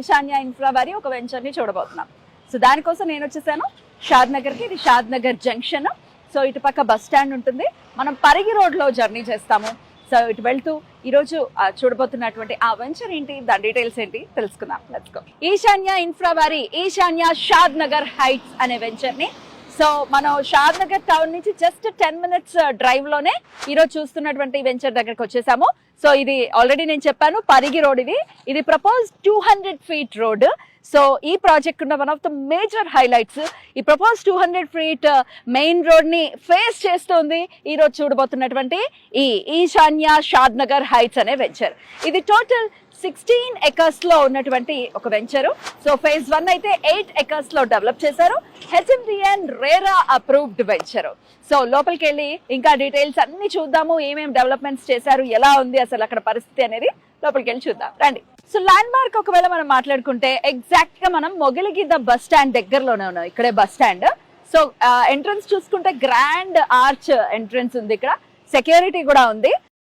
ఈశాన్య ఇన్ఫ్రా వారి ఒక వెంచర్ ని చూడబోతున్నాం. సో దానికోసం నేను వచ్చేసాను షాద్ నగర్ కి. ఇది షాద్ నగర్ జంక్షన్. సో ఇటు పక్క బస్ స్టాండ్ ఉంటుంది. మనం పరిగి రోడ్ లో జర్నీ చేస్తాము. సో ఇటు వెళ్తూ ఈ రోజు చూడబోతున్నటువంటి ఆ వెంచర్ ఏంటి, దాని డీటెయిల్స్ ఏంటి తెలుసుకుందాం. Let's go. ఈశాన్య ఇన్ఫ్రా వారి ఈశాన్య షాద్ నగర్ హైట్స్ అనే వెంచర్ ని. సో మనం షాద్ నగర్ టౌన్ నుంచి జస్ట్ 10 minutes డ్రైవ్ లోనే ఈరోజు చూస్తున్నటువంటి వెంచర్ దగ్గరకు వచ్చేసాము. సో ఇది ఆల్రెడీ నేను చెప్పాను, పరిగి రోడ్. ఇది ప్రపోజ్ 200 feet రోడ్. సో ఈ ప్రాజెక్ట్ ఉన్న one of the major highlights ఈ ప్రపోజ్ 200 feet మెయిన్ రోడ్ ని ఫేస్ చేస్తుంది ఈ రోజు చూడబోతున్నటువంటి ఈ ఈశాన్య షాద్ నగర్ హైట్స్ అనే వెంచర్. ఇది టోటల్ 16 acres లో ఉన్నటువంటి ఒక వెంచరు. సో phase 1 అయితే 8 acres లో డెవలప్ చేశారు. HMDN RERA approved venture. So లోపలికి వెళ్ళి ఇంకా డీటెయిల్స్ అన్ని చూద్దాము, ఏమేమి డెవలప్మెంట్స్ చేశారు, ఎలా ఉంది అసలు అక్కడ పరిస్థితి అనేది లోపలికి వెళ్ళి చూద్దాం రండి. సో ల్యాండ్ మార్క్ ఒకవేళ మనం మాట్లాడుకుంటే ఎగ్జాక్ట్ గా మనం మొగిలిగిద్ద బస్ స్టాండ్ దగ్గరలోనే ఉన్నాం. ఇక్కడే బస్ స్టాండ్. సో ఎంట్రన్స్ చూసుకుంటే గ్రాండ్ ఆర్చ్ ఎంట్రన్స్ ఉంది. ఇక్కడ సెక్యూరిటీ కూడా ఉంది.